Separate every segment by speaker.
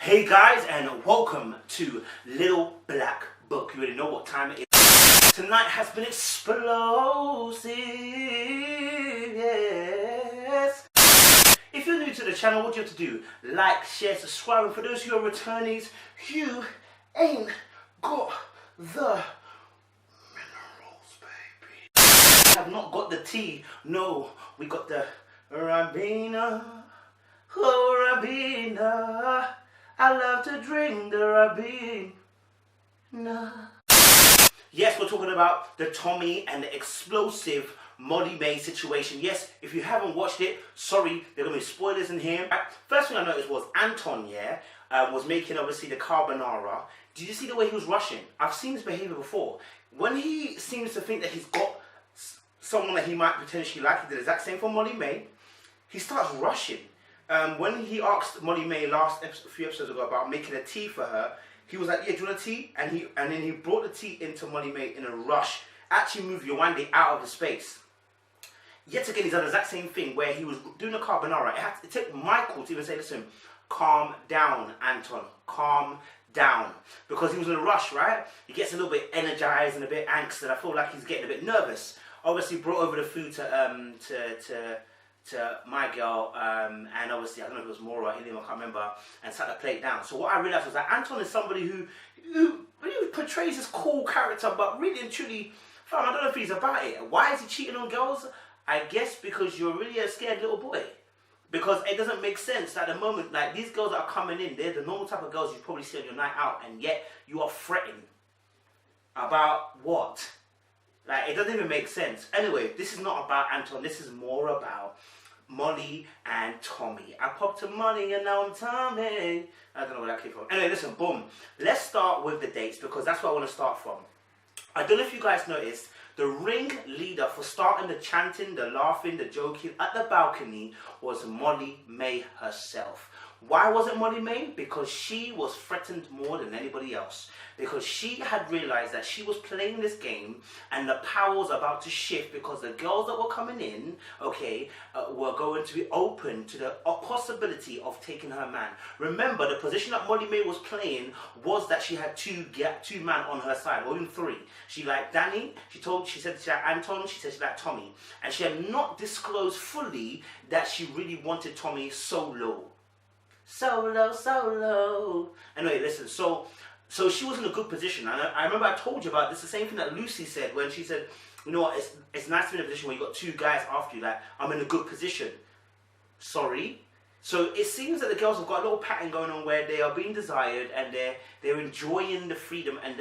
Speaker 1: Hey guys, and welcome to Little Black Book. You already know what time it is. Tonight has been explosive, yes. If you're new to the channel, what do you have to do? Like, share, subscribe, and for those who are returnees, you ain't got the minerals, baby. We have not got the tea, no, we got the Rabina, oh Rabina. I love to drink the Rabina. Yes, we're talking about the Tommy and the explosive Molly-Mae situation. Yes, if you haven't watched it, sorry, there are going to be spoilers in here. First thing I noticed was Anton, was making obviously the carbonara. Did you see the way he was rushing? I've seen this behavior before. When he seems to think that he's got someone that he might potentially like, he did the exact same for Molly-Mae, he starts rushing. When he asked Molly-Mae few episodes ago about making a tea for her, he was like, yeah, do you want a tea? And then he brought the tea into Molly-Mae in a rush, actually moved Yewande out of the space. Yet again, he's done the exact same thing where he was doing a carbonara. It took Michael to even say, listen, calm down, Anton, calm down. Because he was in a rush, right? He gets a little bit energized and a bit angsty, and I feel like he's getting a bit nervous. Obviously, brought over the food to my girl, and obviously I don't know if it was Maura or him, I can't remember, and sat the plate down. So what I realised was that Anton is somebody who really portrays this cool character, but really and truly, fam, I don't know if he's about it. Why is he cheating on girls? I guess because you're really a scared little boy. Because it doesn't make sense at the moment, like these girls that are coming in, they're the normal type of girls you probably see on your night out, and yet you are fretting about what? Like, it doesn't even make sense. Anyway, this is not about Anton. This is more about Molly and Tommy. I popped to Molly and now I'm Tommy. I don't know where that came from. Anyway, listen, boom. Let's start with the dates because that's where I want to start from. I don't know if you guys noticed, the ringleader for starting the chanting, the laughing, the joking at the balcony was Molly-Mae herself. Why was it Molly-Mae? Because she was threatened more than anybody else. Because she had realized that she was playing this game and the power was about to shift because the girls that were coming in, were going to be open to the possibility of taking her man. Remember, the position that Molly-Mae was playing was that she had two men on her side, or even three. She liked Danny, she said she liked Anton, she said she liked Tommy. And she had not disclosed fully that she really wanted Tommy solo. Solo. Anyway, listen, so she was in a good position. And I remember I told you about this, the same thing that Lucy said when she said, you know what, it's nice to be in a position where you got two guys after you, like, I'm in a good position. Sorry. So it seems that the girls have got a little pattern going on where they are being desired and they're enjoying the freedom and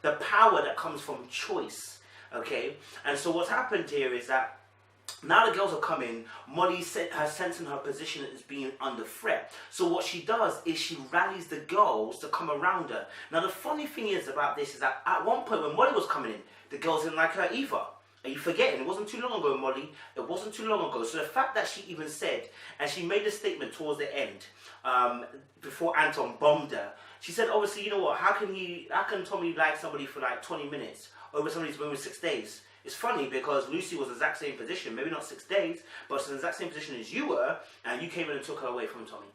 Speaker 1: the power that comes from choice. Okay? And so what's happened here is that now the girls are coming, Molly has sensing her position as being under threat. So what she does is she rallies the girls to come around her. Now the funny thing is about this is that at one point when Molly was coming in, the girls didn't like her either. Are you forgetting? It wasn't too long ago, Molly. It wasn't too long ago. So the fact that she even said, and she made a statement towards the end, before Anton bombed her, she said, obviously, you know what, how can Tommy like somebody for like 20 minutes over somebody's been with 6 days? It's funny because Lucy was in the exact same position, maybe not 6 days, but she's in the exact same position as you were, and you came in and took her away from Tommy.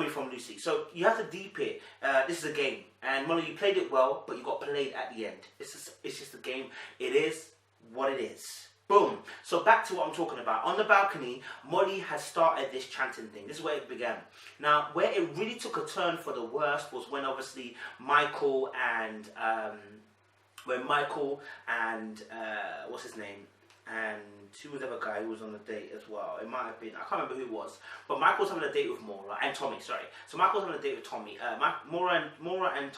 Speaker 1: From Lucy. So you have to deep it. This is a game, and Molly, you played it well, but you got played at the end. It's just a game. It is what it is. Boom. So back to what I'm talking about. On the balcony, Molly had started this chanting thing. This is where it began. Now, where it really took a turn for the worst was when obviously Michael and what's his name, and who was the other guy who was on the date as well? It might have been, I can't remember who it was, but Michael was having a date with Maura and Tommy. Sorry, so Michael was having a date with Tommy. Maura and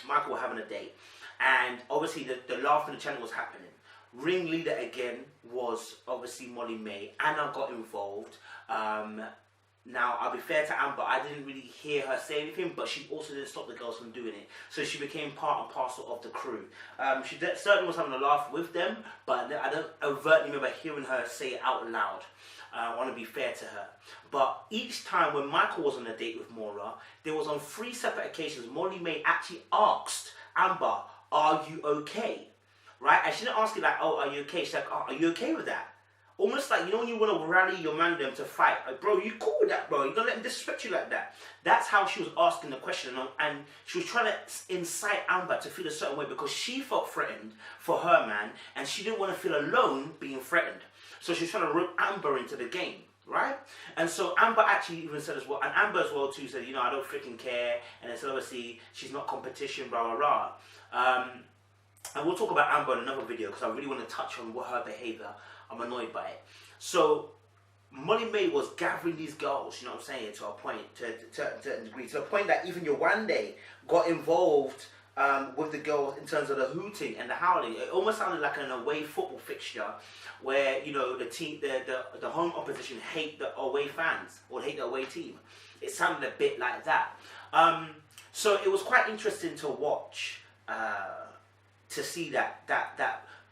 Speaker 1: Michael were having a date, and obviously the laugh and the chanting was happening. Ringleader again was obviously Molly-Mae. Anna got involved. Now, I'll be fair to Amber, I didn't really hear her say anything, but she also didn't stop the girls from doing it. So she became part and parcel of the crew. She certainly was having a laugh with them, but I don't overtly remember hearing her say it out loud. I want to be fair to her. But each time when Michael was on a date with Maura, there was on 3 separate occasions, Molly-Mae actually asked Amber, are you okay? Right? And she didn't ask you like, oh, are you okay? She's like, oh, are you okay with that? Almost like, you know, when you want to rally your man them to fight. Like, bro, you cool with that, bro. You don't let him disrespect you like that. That's how she was asking the question. And she was trying to incite Amber to feel a certain way because she felt threatened for her man. And she didn't want to feel alone being threatened. So she was trying to rope Amber into the game. Right? And so Amber actually even said as well, and Amber as well too said, you know, I don't freaking care. And then said, obviously, she's not competition, blah, blah, blah. And we'll talk about Amber in another video because I really want to touch on what her behavior. I'm annoyed by it. So Molly-Mae was gathering these girls, you know what I'm saying, to a point, to a degree, to the point that even Yewande got involved with the girls in terms of the hooting and the howling. It almost sounded like an away football fixture where, you know, the team, the home opposition hate the away fans or hate the away team. It sounded a bit like that. So it was quite interesting to watch, to see that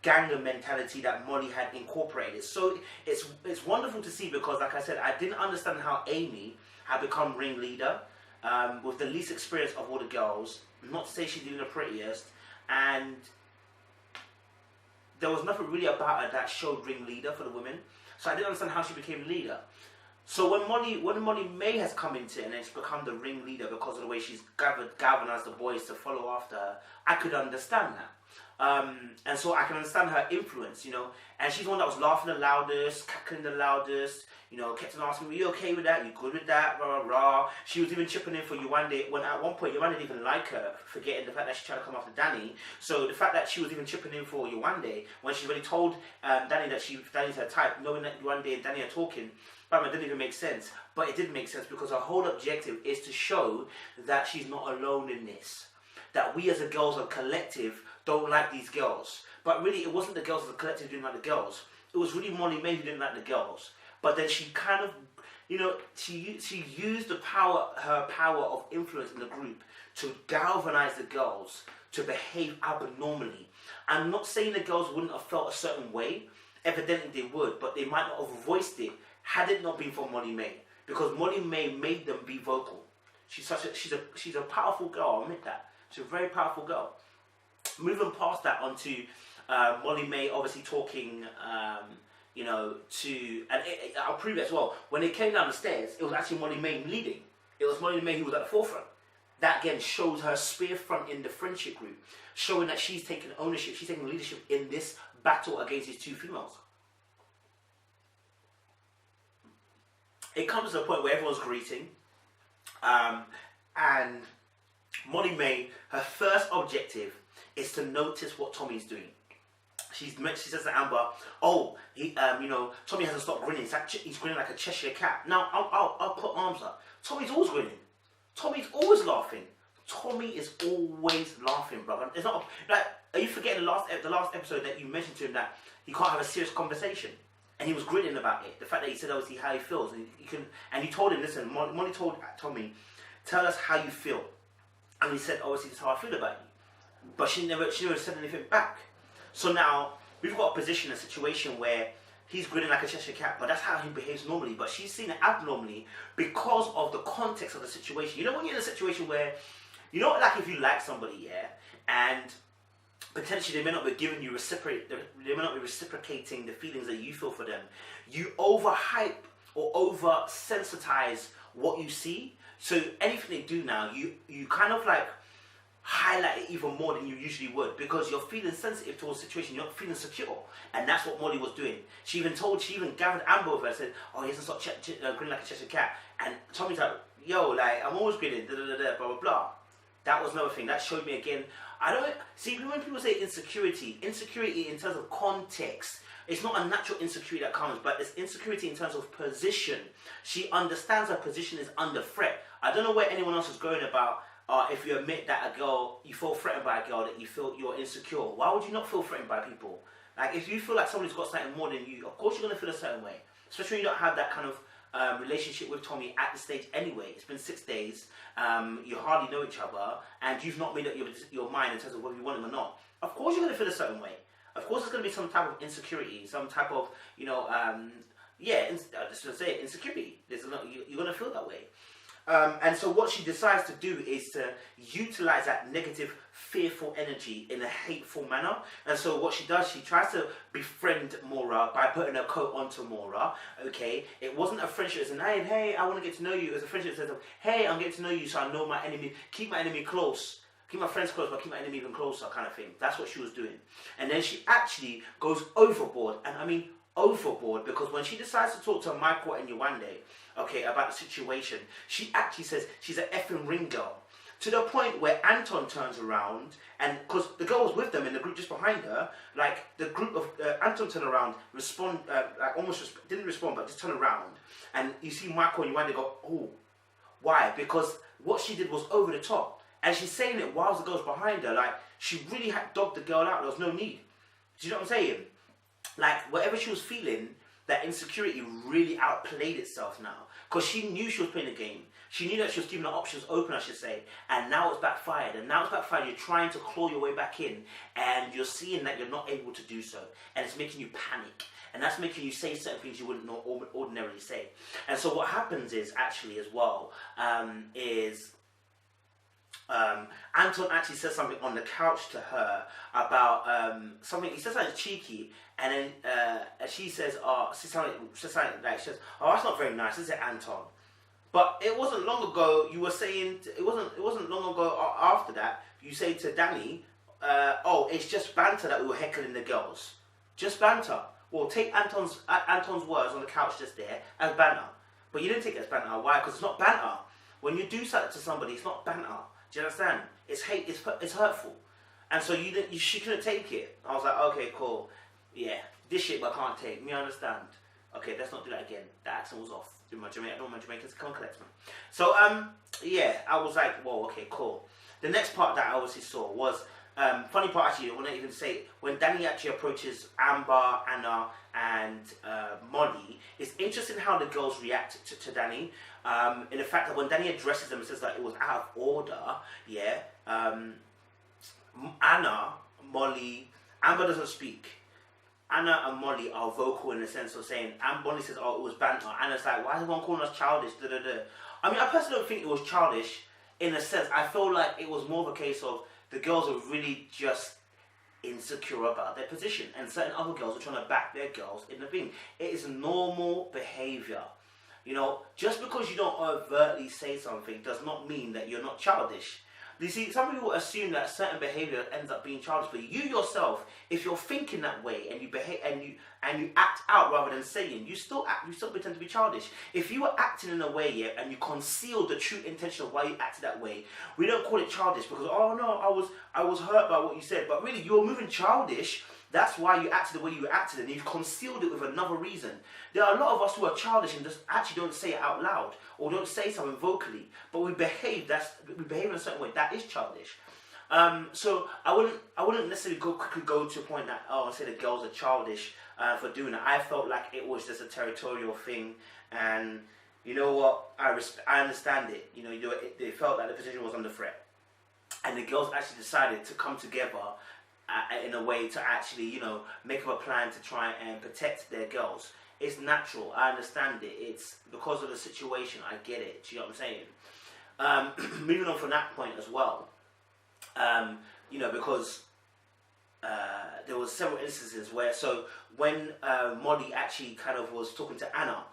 Speaker 1: gangster mentality that Molly had incorporated. So it's wonderful to see because, like I said, I didn't understand how Amy had become ringleader with the least experience of all the girls. Not to say she's even the prettiest, and there was nothing really about her that showed ringleader for the women. So I didn't understand how she became leader. So when Molly-Mae has come into it and it's become the ringleader because of the way she's galvanized the boys to follow after her, I could understand that. And so I can understand her influence, you know. And she's the one that was laughing the loudest, cackling the loudest, you know, kept on asking me, you okay with that? You good with that? Rah, rah, rah. She was even chipping in for Yewande when at one point Yewande didn't even like her, forgetting the fact that she tried to come after Danny. So the fact that she was even chipping in for Yewande when she's already told Danny that Danny's her type, knowing that Yewande and Danny are talking, it didn't even make sense. But it did make sense because her whole objective is to show that she's not alone in this. That we as a girls, a collective, don't like these girls. But really, it wasn't the girls as a collective who didn't like the girls. It was really Molly-Mae who didn't like the girls. But then she kind of, you know, she used her power of influence in the group to galvanize the girls to behave abnormally. I'm not saying the girls wouldn't have felt a certain way. Evidently they would, but they might not have voiced it had it not been for Molly-Mae. Because Molly-Mae made them be vocal. She's a powerful girl, I'll admit that. She's a very powerful girl. Moving past that onto Molly-Mae obviously talking, you know, and I'll prove it as well. When they came down the stairs, it was actually Molly-Mae leading. It was Molly-Mae who was at the forefront. That again shows her spear front in the friendship group, showing that she's taking ownership, she's taking leadership in this battle against these two females. It comes to a point where everyone's greeting, and Molly-Mae, her first objective is to notice what Tommy's doing. She says to Amber, "Oh, you know, Tommy hasn't stopped grinning. He's grinning like a Cheshire cat." Now, I'll put arms up. Tommy's always grinning. Tommy's always laughing. Tommy is always laughing, brother. It's not like, are you forgetting the last episode that you mentioned to him that he can't have a serious conversation, and he was grinning about it. The fact that he said obviously how he feels, and you told him, listen, Molly told Tommy, tell us how you feel, and he said obviously this is how I feel about you, but she never said anything back. So now we've got a situation where he's grinning like a Cheshire cat, but that's how he behaves normally. But she's seen it abnormally because of the context of the situation. You know, when you're in a situation where, you know, like if you like somebody, yeah, and potentially they may not be giving you they may not be reciprocating the feelings that you feel for them. You overhype or over sensitize what you see. So anything they do now, you kind of like highlight it even more than you usually would because you're feeling sensitive towards the situation, you're not feeling secure. And that's what Molly was doing. She even gathered Amber over and said, "Oh, he hasn't stopped grinning like a Cheshire cat." And Tommy's like, "Yo, like, I'm always grinning, blah, blah, blah, blah." That was another thing. That showed me again. I don't see when people say insecurity in terms of context, it's not a natural insecurity that comes, but it's insecurity in terms of position. She understands her position is under threat. I don't know where anyone else is going about. If you admit that you feel threatened by a girl, that you feel you're insecure. Why would you not feel threatened by people? Like, if you feel like somebody's got something more than you, of course you're going to feel a certain way. Especially when you don't have that kind of relationship with Tommy at this stage anyway. It's been 6 days, you hardly know each other, and you've not made up your mind in terms of whether you want him or not. Of course you're going to feel a certain way. Of course there's going to be some type of insecurity, some type of, you know, just to say it, insecurity. You're going to feel that way. And so what she decides to do is to utilize that negative, fearful energy in a hateful manner. And so what she does, she tries to befriend Maura by putting her coat onto Maura. Okay, it wasn't a friendship as in, hey, I want to get to know you. It was a friendship that says, hey, I'm getting to know you, so I know my enemy. Keep my enemy close. Keep my friends close, but keep my enemy even closer, kind of thing. That's what she was doing. And then she actually goes overboard, and I mean overboard, because when she decides to talk to Michael and Yewande, okay, about the situation, she actually says she's an effing ring girl. To the point where Anton turns around, and because the girl was with them in the group just behind her, like the group of Anton turned around, didn't respond, but just turned around, and you see Michael and Yewande go, oh, why? Because what she did was over the top. And she's saying it whilst the girl's behind her. Like, she really had dogged the girl out. There was no need. Do you know what I'm saying? Like, whatever she was feeling, that insecurity really outplayed itself now. Because she knew she was playing a game. She knew that she was keeping her options open, I should say. And now it's backfired. And now it's backfired. You're trying to claw your way back in. And you're seeing that you're not able to do so. And it's making you panic. And that's making you say certain things you wouldn't ordinarily say. And so what happens is, actually, as well, Anton actually says something on the couch to her about something. He says something cheeky, and then she says, "Oh, she says something like, she says, oh, that's not very nice, is it, Anton?" But it wasn't long ago. You were saying it wasn't long ago after that. You say to Danny, "Oh, it's just banter that we were heckling the girls. Just banter." Well, take Anton's words on the couch just there as banter, but you didn't take it as banter. Why? Because it's not banter. When you do something to somebody, it's not banter. Do you understand? It's hate. It's hurtful, and so she couldn't take it. I was like, okay, cool, yeah, this shit, but I can't take. Me understand. Okay, let's not do that again. The accent was off. I don't want my Jamaicans to come collect me. So yeah, I was like, whoa, okay, cool. The next part that I obviously saw was funny part. Actually, I want to even say it. When Danny actually approaches Amber, Anna, and Molly, it's interesting how the girls react to Danny. In the fact that when Danny addresses them and says that it was out of order, yeah, Anna, Molly, Amber doesn't speak. Anna and Molly are vocal in the sense of saying, and Molly says, oh, it was banter. Anna's like, why is everyone calling us childish? Da, da, da. I mean, I personally don't think it was childish in a sense. I feel like it was more of a case of the girls are really just insecure about their position, and certain other girls are trying to back their girls in the thing. It is normal behavior. You know, just because you don't overtly say something does not mean that you're not childish. You see, some people assume that certain behavior ends up being childish, but you yourself, if you're thinking that way and you behave and you act out rather than saying, you still pretend to be childish. If you were acting in a way, yeah, and you conceal the true intention of why you acted that way, we don't call it childish because, oh no, I was hurt by what you said, but really you were moving childish. That's why you acted the way you acted, and you've concealed it with another reason. There are a lot of us who are childish and just actually don't say it out loud or don't say something vocally, but we behave in a certain way. That is childish. So I wouldn't necessarily quickly go to a point that and say the girls are childish for doing it. I felt like it was just a territorial thing, and you know what? I understand it. You know, they felt that the position was under threat, and the girls actually decided to come together in a way to actually, you know, make up a plan to try and protect their girls. It's natural. I understand it. It's because of the situation. I get it. Do you know what I'm saying? Moving on from that point as well, you know, because there was several instances where, so when Molly actually kind of was talking to Anna,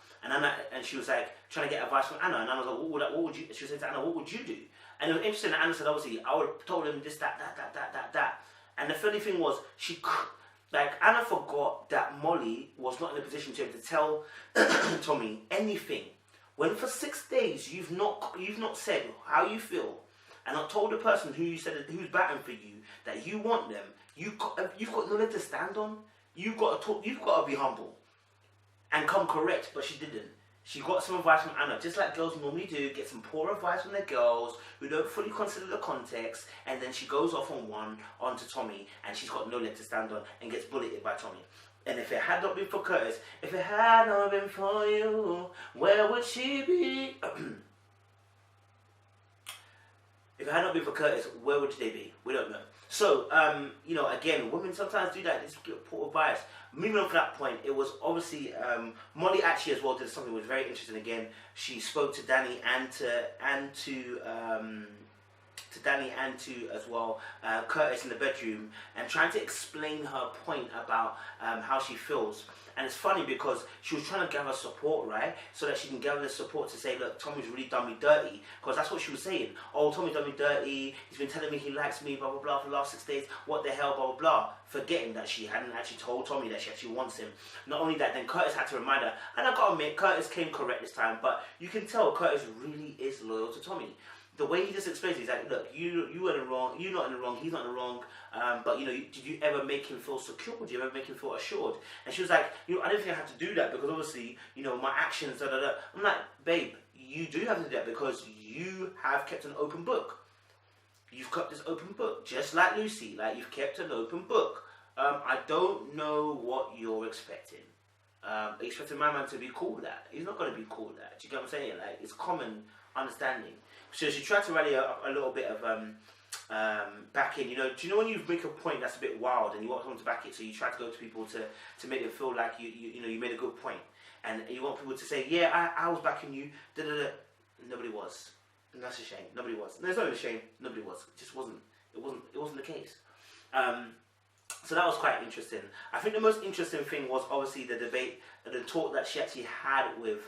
Speaker 1: and she was like trying to get advice from Anna, and Anna was like, what would you? She was saying to Anna, what would you do? And it was interesting that Anna said, obviously, I would have told him this, that. And the funny thing was, Anna forgot that Molly was not in a position to be able to tell Tommy anything. When for 6 days you've not said how you feel, and not told the person who's batting for you that you want them, you've got no leg to stand on. You've got to talk. You've got to be humble and come correct. But she didn't. She got some advice from Anna, just like girls normally do, get some poor advice from their girls who don't fully consider the context, and then she goes off onto Tommy, and she's got no leg to stand on and gets bullied by Tommy. And if it had not been for Curtis, if it had not been for you, where would she be? If If it had not been for Curtis, where would they be? We don't know. So, you know, again, women sometimes do that. This poor bias. Moving on from that point, it was obviously Molly actually as well did something that was very interesting. Again, she spoke to Danny and to Danny and to as well Curtis in the bedroom, and trying to explain her point about how she feels. And it's funny because she was trying to gather support, right? So that she can gather the support to say, look, Tommy's really done me dirty. Because that's what she was saying. Oh, Tommy's done me dirty. He's been telling me he likes me, blah, blah, blah, for the last 6 days. What the hell, blah, blah, blah. Forgetting that she hadn't actually told Tommy that she actually wants him. Not only that, then Curtis had to remind her. And I gotta admit, Curtis came correct this time. But you can tell Curtis really is loyal to Tommy. The way he just explains it, he's like, look, you were in the wrong, you're not in the wrong, he's not in the wrong, but, you know, did you ever make him feel secure? Did you ever make him feel assured? And she was like, you know, I don't think I have to do that because obviously, you know, my actions, da da da. I'm like, babe, you do have to do that because you have kept an open book. You've kept this open book, just like Lucy, like you've kept an open book. I don't know what you're expecting. Expecting my man to be called that. He's not going to be called that. Do you get what I'm saying? Like, it's common understanding. So she tried to rally a little bit of back in. You know, do you know when you make a point that's a bit wild and you want someone to back it? So you try to go to people to make them feel like you know you made a good point, and you want people to say, yeah, I was backing you. Da da da. Nobody was. And that's a shame. Nobody was. No, it's not even a shame. Nobody was. It just wasn't. It wasn't the case. So that was quite interesting. I think the most interesting thing was obviously the debate, the talk that she actually had with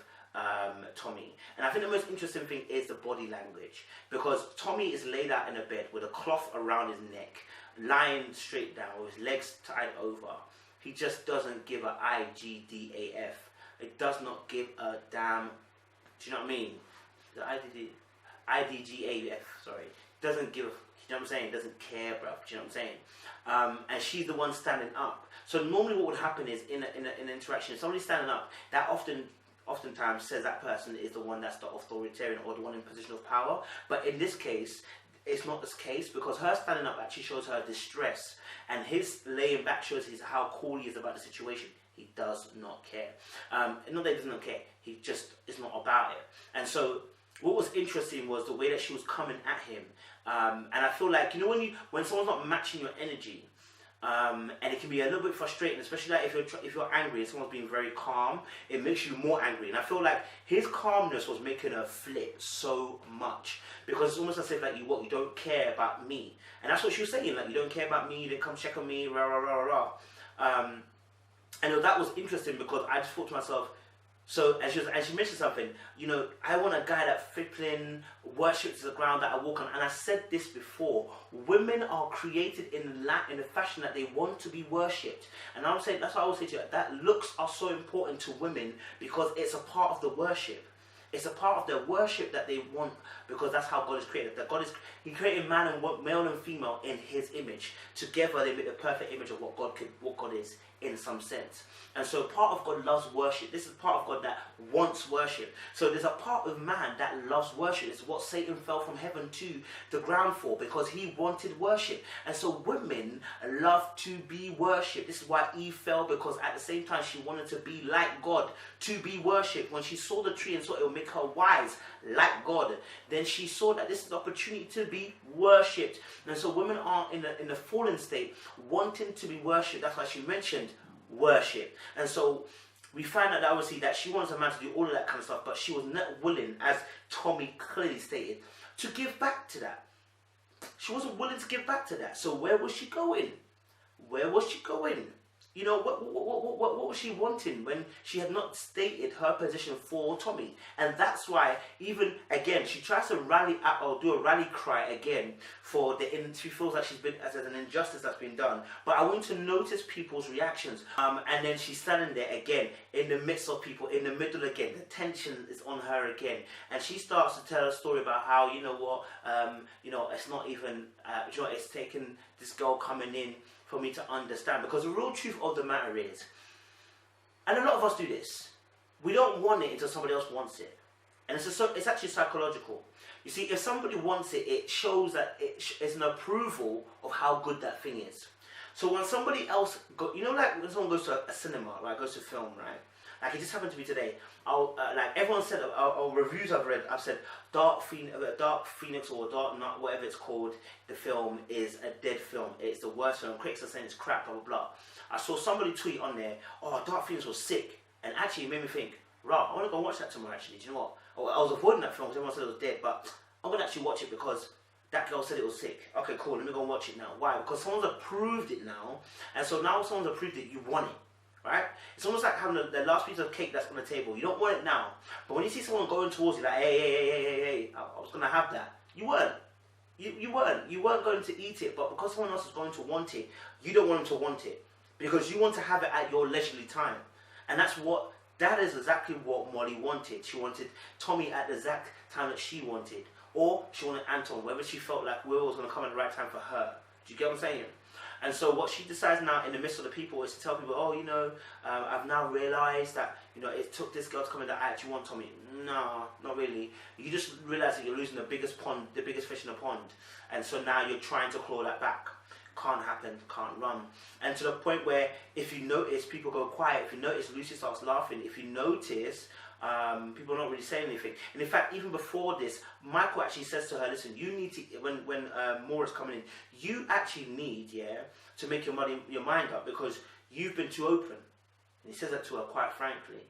Speaker 1: Tommy. And I think the most interesting thing is the body language, because Tommy is laid out in a bed with a cloth around his neck, lying straight down with his legs tied over. He just doesn't give a IGDAF. It does not give a damn. Do you know what I mean? The IDGAF, sorry. Doesn't give, you know what I'm saying? Doesn't care, bruv. Do you know what I'm saying? And she's the one standing up. So normally what would happen is in an interaction, if somebody's standing up, that oftentimes says that person is the one that's the authoritarian or the one in position of power. But in this case, it's not this case, because her standing up actually shows her distress, and his laying back shows how cool he is about the situation. He does not care. Not that he does not care, he just is not about it. And so what was interesting was the way that she was coming at him. And I feel like, you know, when someone's not matching your energy, and it can be a little bit frustrating, especially like if you're angry and someone's being very calm, it makes you more angry. And I feel like his calmness was making her flip so much, because it's almost as if like you don't care about me, and that's what she was saying, like, you don't care about me, you didn't come check on me, rah rah rah rah. And that was interesting, because I just thought to myself, so, and she mentioned something, you know, I want a guy that flipping worships the ground that I walk on. And I said this before, women are created in the fashion that they want to be worshipped. And I'm saying, that's what I always say to you, that looks are so important to women, because it's a part of the worship. It's a part of their worship that they want, because that's how God is created. That He created man and male and female in His image. Together they make the perfect image of what God is in some sense. And so part of God loves worship. This is part of God that wants worship. So there's a part of man that loves worship. It's what Satan fell from heaven to the ground for, because he wanted worship. And so women love to be worshipped. This is why Eve fell, because at the same time she wanted to be like God, to be worshipped. When she saw the tree and saw it would make her wise like God, then she saw that this is an opportunity to be worshipped. And so women are in the fallen state, wanting to be worshipped. That's why she mentioned worship. And so we find out that obviously that she wants a man to do all of that kind of stuff, but she was not willing, as Tommy clearly stated, to give back to that. She wasn't willing to give back to that. So where was she going? Where was she going? You know, what was she wanting when she had not stated her position for Tommy? And that's why, even again, she tries to rally up or do a rally cry again for she feels like she's been, as an injustice that's been done. But I want to notice people's reactions. And then she's standing there again, in the midst of people, in the middle again. The tension is on her again. And she starts to tell a story about how, you know what, it's not even, it's taken this girl coming in for me to understand. Because the real truth of the matter is, and a lot of us do this, we don't want it until somebody else wants it. And it's actually psychological. You see, if somebody wants it, it shows that it's an approval of how good that thing is. So when somebody else, like when someone goes to a cinema, right, goes to film, right, Like it just happened to me today. Like everyone said, reviews I've read, I've said Dark Phoenix or Dark Knight, whatever it's called, the film is a dead film. It's the worst film. Critics are saying it's crap, blah blah blah. I saw somebody tweet on there, oh, Dark Phoenix was sick, and actually it made me think, right, I want to go watch that tomorrow. Actually, do you know what? I was avoiding that film because everyone said it was dead, but I'm gonna actually watch it because that girl said it was sick. Okay, cool. Let me go and watch it now. Why? Because someone's approved it now, and so now someone's approved it. You want it. Right? It's almost like having the last piece of cake that's on the table. You don't want it now. But when you see someone going towards you like, hey, I was going to have that. You weren't. You weren't. You weren't going to eat it. But because someone else is going to want it, you don't want them to want it. Because you want to have it at your leisurely time. And that is exactly what Molly wanted. She wanted Tommy at the exact time that she wanted. Or she wanted Anton, whether she felt like Will was going to come at the right time for her. Do you get what I'm saying? And so what she decides now in the midst of the people is to tell people, oh, I've now realised that, it took this girl to come in that I actually want Tommy. No, not really. You just realise that you're losing the biggest fish in the pond. And so now you're trying to claw that back. Can't happen, can't run. And to the point where if you notice people go quiet, if you notice Lucy starts laughing, if you notice people are not really saying anything. And in fact, even before this, Michael actually says to her, listen, you need to, when Maura's coming in, you actually need, to make your mind up because you've been too open. And he says that to her quite frankly.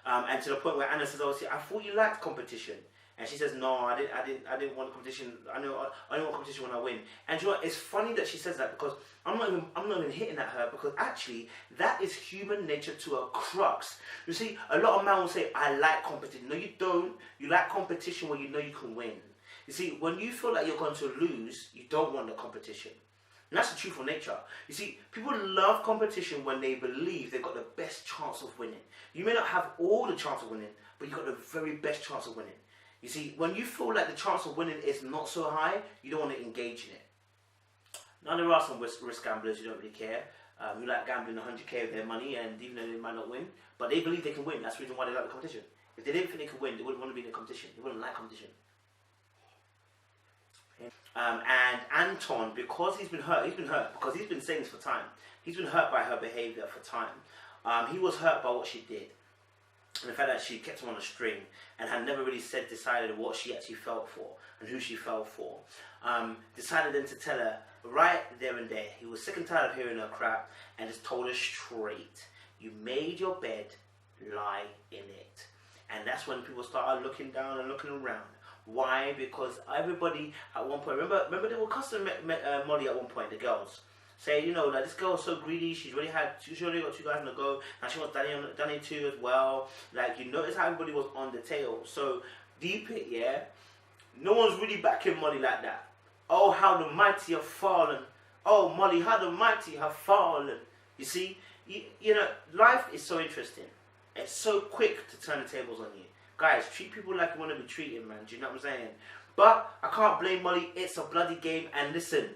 Speaker 1: And to the point where Anna says, oh, see, I thought you liked competition. And she says, no, I didn't want competition. I only want competition when I win. And you know what? It's funny that she says that because I'm not even hitting at her because actually that is human nature to a crux. You see, a lot of men will say, I like competition. No, you don't. You like competition when you know you can win. You see, when you feel like you're going to lose, you don't want the competition. And that's the truthful nature. You see, people love competition when they believe they've got the best chance of winning. You may not have all the chance of winning, but you've got the very best chance of winning. You see, when you feel like the chance of winning is not so high, you don't want to engage in it. Now there are some risk gamblers who don't really care, who like gambling 100k of their money, and even though they might not win, but they believe they can win. That's the reason why they like the competition. If they didn't think they could win, they wouldn't want to be in the competition. They wouldn't like competition. And Anton, because he's been hurt because he's been saying this for time. He's been hurt by her behaviour for time. He was hurt by what she did. And the fact that she kept him on a string and had never really decided what she actually felt for and who she felt for. Decided then to tell her right there and there. He was sick and tired of hearing her crap and just told her straight, you made your bed, lie in it. And that's when people started looking down and looking around. Why? Because everybody at one point, remember they were cussing Molly at one point, the girls. Say, like this girl is so greedy, she's already got 2 guys on the go, and she wants Danny too as well. Like, you notice how everybody was on the tail. So, deep it, no one's really backing Molly like that. Oh, how the mighty have fallen. Oh, Molly, how the mighty have fallen. You see, life is so interesting. It's so quick to turn the tables on you. Guys, treat people like you want to be treated, man. Do you know what I'm saying? But I can't blame Molly. It's a bloody game. And listen,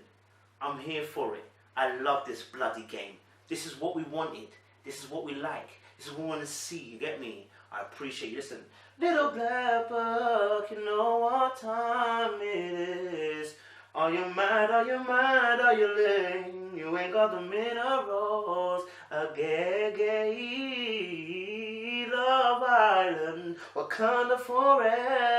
Speaker 1: I'm here for it. I love this bloody game. This is what we wanted. This is what we like. This is what we want to see. You get me? I appreciate you. Listen. Little black book, you know what time it is. Are you mad? Are you mad? Are you lame? You ain't got the minerals. A gay Love Island. What kind of forever?